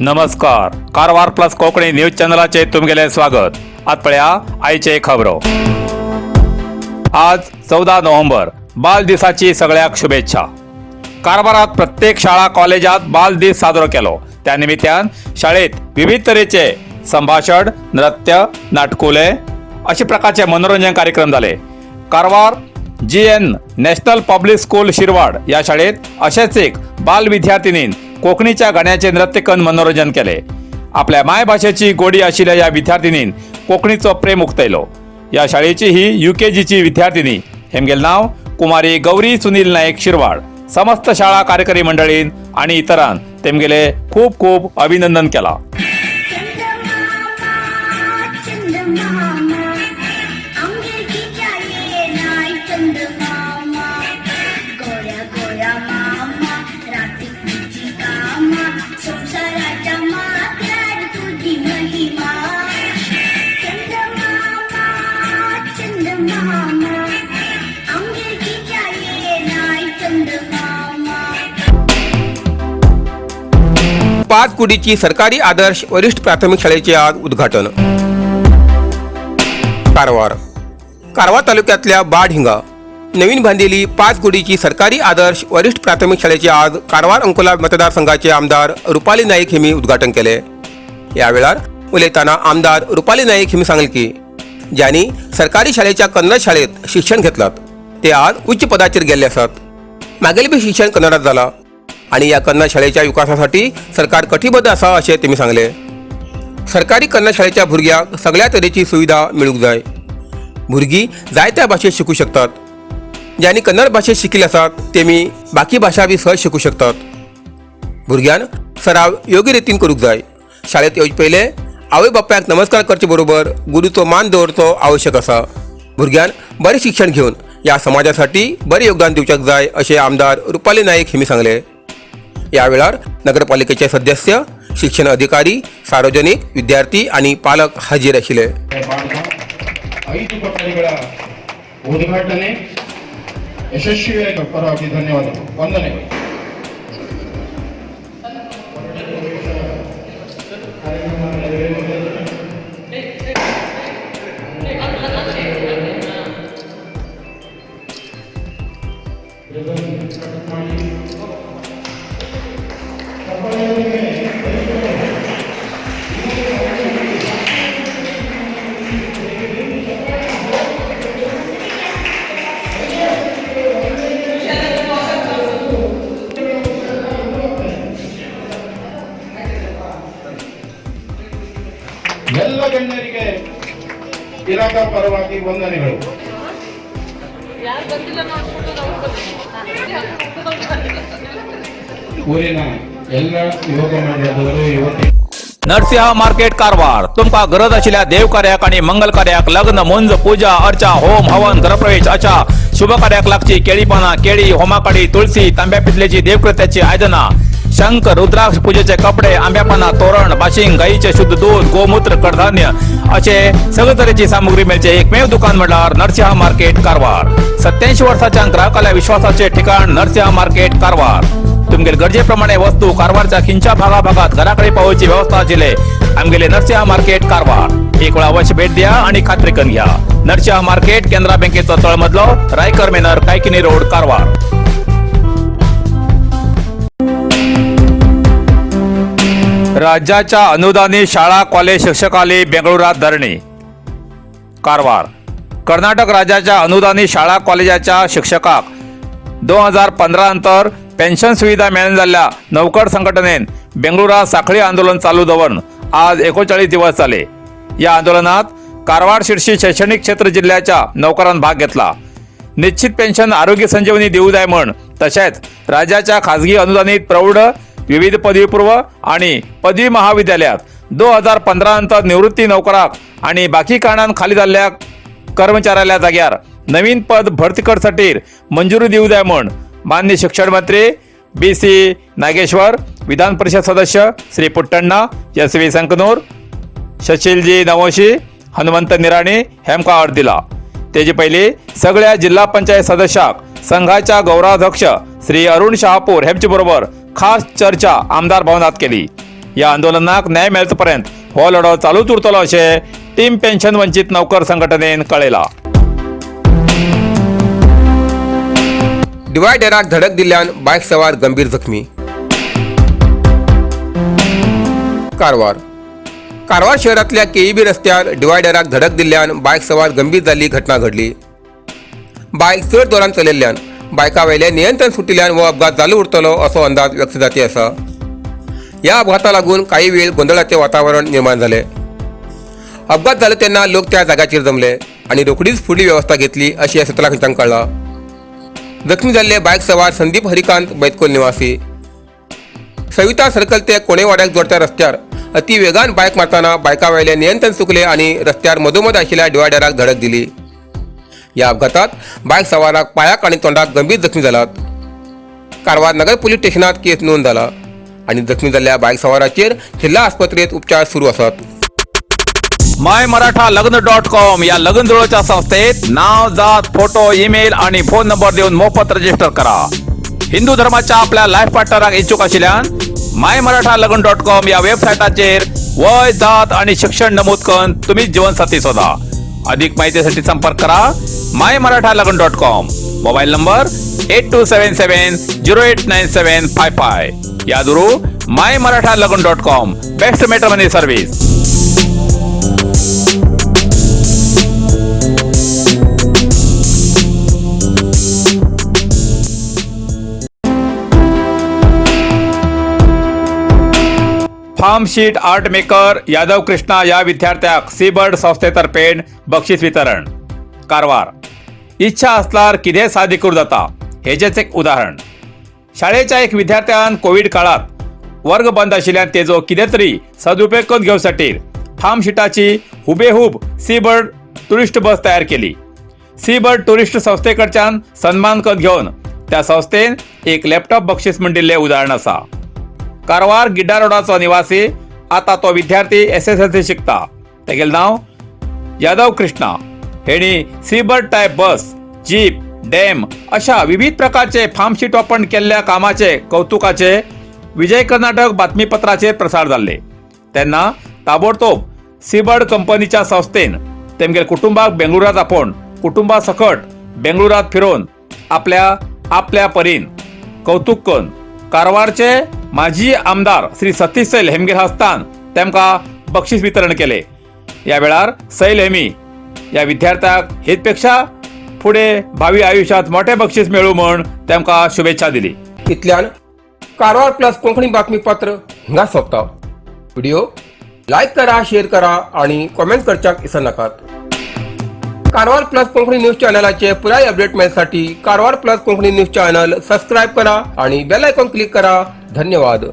नमस्कार. Karwar plus Konkani news चॅनलाचे तुमगेले स्वागत. आज पळया आयचे खबरो. आज 14 नोव्हेंबर बाल दिसाची सगळ्याक शुभेच्छा. कारवारात प्रत्येक शाळा कॉलेजात बाल दीस साजरो केलो. त्या निमित्तान शाळेत विविध तरेचे संभाषण, नृत्य, नाटकुले अशा प्रकारचे मनोरंजन कार्यक्रम झाले. Karwar GN national public school Shirwad या शाळेत असेच एक बाल विद्यार्थिनीन कोकणीच्या गाण्याचे नृत्य करून मनोरंजन केले. आपल्या मायभाषेची गोडी आशिल्ल्या या विद्यार्थिनीन कोकणीचो प्रेम उक्तायलो. या शाळेची ही UKGची विद्यार्थिनी. हेमगेल नाव कुमारी गौरी सुनील नायक शिरवाड. समस्त शाळा कार्यकारी मंडळीन आणि इतरांन तेमगेले खूप खूप अभिनंदन केला. पाचकुडीची सरकारी आदर्श वरिष्ठ प्राथमिक शाळेचे आज उद्घाटन. कारवार तालुक्यातल्या बाढहिंगा नवीन बांधलेली पाचकुडीची सरकारी आदर्श वरिष्ठ प्राथमिक शाळेचे आज कारवार अंकोला मतदारसंघाचे आमदार रुपाली नाईक हिमी उद्घाटन केले. या वेळार उलयताना आमदार रुपाली नाईक हिमी सांगले की ज्यांनी सरकारी शाळेच्या कन्नड शाळेत शिक्षण घेतलात ते आज उच्च पदाचेर गेल्ले आसात. मागेल बी शिक्षण कन्नडात जाला आणि या कन्नड शाळेच्या विकासासाठी सरकार कटिबद्ध असा असे त्यांनी सांगले. सरकारी कन्नड शाळेच्या भुरग्यांक सगळ्या तरेची सुविधा मेळूंक जाय. भुरगीं जायत्या भाशेत शिकू शकतात. ज्यांनी कन्नड भाशेत शिकिल्ले आसात तेमी बाकी भाशा बी सहज शिकू शकतात. भुरग्यान सराव योग्य रितीन करूंक जाय. शाळेत येवचे पयले आवय बापायक नमस्कार करचे बरोबर गुरूचो मान दवरचो आवश्यक आसा. भुरग्यान बरें शिक्षण घेवन या समाजासाठी बरें योगदान दिवच्याक जाय असे आमदार रुपाली नाईक हिमी सांगले. या वेळार नगरपालिकेचे सदस्य, शिक्षण अधिकारी, सार्वजनिक, विद्यार्थी आणि पालक हाजीर आशिल्ले. ಉದ್ಘಾಟನೆ ಯಶಸ್ವಿಯಾಗಿ ಪರವಾಗಿ ಧನ್ಯವಾದಗಳು. ವಂದನೆ. ಎಲ್ಲ ಗಣ್ಯರಿಗೆ ಇಲಾಖಾ ಪರವಾಗಿ ವಂದನೆಗಳು. ಊರಿನ ಎಲ್ಲ ಯುವಕ ಮಂಡಳದವರು ಯುವತಿ नरसिंह मार्केट कारवार. तुमका गरज आशिल्ल्या देव कार्याक आणि मंगल कार्याक, लग्न, मुंज, पूजा, अर्चा, होम, हवन, गृहप्रवेश अशा शुभ कार्याक लागची केळी पानां, केळी, होमाकडी, तुळसी, तांब्या पितलेची देवकृत्याची आयदना, शंख, रुद्राक्ष पूजेचे कपडे, आंब्या पानां, तोरण, बाशिंग, गाईचे शुद्ध दूध, गोमूत्र, कडधान्य असे सगळे तरेची सामुग्री मेळचे एकमेव दुकान म्हणल्यार नरसिंह मार्केट कारवार. 87 वर्सांच्या ग्राहकाल्या विश्वासाचे ठिकाण नरसिंह मार्केट कारवार. तुमगेल गरजेप्रमाणे वस्तू कारवारच्या खिंच्या भागाभागात घराकडे पावोवची व्यवस्था आशिल्ले आमगेले नरसिंह मार्केट कारवार. एक वेळा अवश्य भेट द्या आणि खात्री करून घ्या. नरसिंह मार्केट केंद्रा बँकेचो तळमजलो, रायकर मेनर, कायकिनी रोड, कारवार. राज्याच्या अनुदानित शाळा कॉलेज शिक्षकाली बेंगळुरात धरणी. कारवार. कर्नाटक राज्याच्या अनुदानित शाळा कॉलेजाच्या शिक्षकाक 2015 नंतर पेन्शन सुविधा मेळना जाल्ल्या नौकर संघटनेन बेंगळुरात साखळी आंदोलन चालू दवरून आज 39 दिवस जाले. या आंदोलनात कारवार, शिर्शी शैक्षणिक क्षेत्र जिल्ह्याच्या नौकरांनी भाग घेतला. निश्चित पेन्शन, आरोग्य संजीवनी देऊ जाय म्हण, तसेच राज्याच्या खाजगी अनुदानित प्रौढ, विविध पदवीपूर्व आणि पदवी महाविद्यालयात 2015 नंतर निवृत्ती नौकराक आणि बाकी कारणान खाली जाल्ल्या कर्मचाऱ्याल्या जाग्यार नवीन पद भरती करसाठी मंजुरी देऊ जाय म्हण माननीय शिक्षण मंत्री BC नागेश्वर, विधान परिषद सदस्य श्री पुट्टण्णा, SV संकनूर, शशीलजी नवोशी, हनुमंत निराणी हेमका अर्ज दिला. तेजे पयली सगळ्या जिल्हा पंचायत सदस्याक संघाच्या गौरवाध्यक्ष श्री अरुण शहापूर हेमचे बरोबर खास चर्चा आमदार भवनात केली. ह्या आंदोलनाक न्याय मेळचे पर्यंत हो लढो चालूच उरतलो अशें टीम पेन्शन वंचित नौकर संघटनेन कळयला. डिवायडराक धडक दिल्ल्यान बायक सवार गंभीर जखमी. कारवार शहरातल्या केईबी रस्त्यार डिवायडराक धडक दिल्ल्यान बायक सवार गंभीर जाल्ली घटना घडली. बायक चड जोरान चलयल्ल्यान बायका वयले नियंत्रण सुटिल्ल्यान हो अपघात चालू उरतलो असो अंदाज व्यक्त जाती आसा. ह्या अपघाता लागून काही वेळ गोंधळाचें वातावरण निर्माण जालें. अपघात जालो तेन्ना लोक त्या जाग्याचेर जमले आनी रोखडीच फुडली वेवस्था घेतली अशें सूत्रांकडच्यान कळ्ळां. जखमी जाल्ले बायक सवार संदीप हरिकांत बैतकोल निवासी. सविता सर्कल ते कोणेवाड्याक जोडच्या रस्त्यार अति वेगान बायक मारतना बायका वयले नियंत्रण चुकले आनी रस्त्यार मदोमद आशिल्ल्या डिवायडराक धडक दिली. ह्या अपघातात बायक सवाराक पायाक आनी तोंडाक गंभीर जखमी जालात. कारवार नगर पुलीस स्टेशनात केस नोंद जाला आनी जखमी जाल्ल्या बायक सवाराचेर जिल्हा आस्पत्रेत उपचार सुरू आसात. MyMarathaLagn.com या लग्न जुळोवच्या संस्थेत नाव, जात, फोटो, ईमेल आणि फोन नंबर देऊन मोफत रजिस्टर करा. हिंदू धर्माच्या आपल्या लाईफ पार्टनराक इच्छुक आशिल्ल्यान MyMarathaLagn.com या वेबसायटाचेर वय, जात आणि शिक्षण नमूद करून तुम्ही जीवनसाथी शोधा. अधिक माहितीसाठी संपर्क करा MyMarathaLagn.com. Mobile number 8277089755. यादुरू MyMarathaLagn.com बेस्ट मॅट्रिमनी सर्व्हिस. फार्म sheet art maker Yadav Krishna या विद्यार्थ्याक सीबर्ड संस्थेतर्फे बक्षीस वितरण. कारवार. इच्छा असल्यार कितें साध्य करूं जाता हेचेच एक उदाहरण. शाळेच्या एक विद्यार्थ्यान कोविड काळात वर्ग बंद आशिल्ल्यान तेजो कितें तरी सदुपयोग करून घेवसाठी फार्म शीटाची हुबेहूब सीबर्ड टुरिस्ट बस तयार केली. सीबर्ड टुरिस्ट संस्थेकडच्यान सन्मान करून घेवन त्या संस्थेन एक लॅपटॉप बक्षीस म्हूण दिल्लें उदाहरण आसा. कारवार गिड्डा रोडाचो निवासी. आता तो विद्यार्थी SSLC शिकता. तेगेलें नांव यादव कृष्णा. हेणी सीबर्ड टायप बस, जीप, डॅम अशा विविध प्रकारचे फार्म शीट वापरून केल्ल्या कामाचे कौतुकाचे विजय कर्नाटक बातमीपत्राचेर प्रसार जाल्ले. तेन्ना ताबडतोब सीबर्ड कंपनीच्या संस्थेन तेमगेर कुटुंबाक बेंगळुरात आपोवन कुटुंबा सकट बेंगळुरात फिरोवन आपल्या परीन कौतुक करून कारवारचे माजी आमदार श्री सतीश सैल हेमगेर हस्तान तेमकां बक्षीस वितरण केले. ह्या वेळार सैल हेमी ह्या विद्यार्थ्याक हेचपेक्षा फुडें भावी आयुष्यात मोठे बक्षीस मेळूं म्हूण तेमकां शुभेच्छा दिली. इतल्यान कारवार प्लस कोंकणी बातमीपत्र हिंगा सोंपता. व्हिडिओ लाईक करा, शेअर करा आणि कमेंट करच्याक विसरनाकात. कारवार प्लस कोंकणी न्यूज चॅनलाचे पुराय अपडेट मेळसाठी Karwar plus Konkani news channel subscribe करा आणि बेल आयकॉन क्लिक करा. धन्यवाद.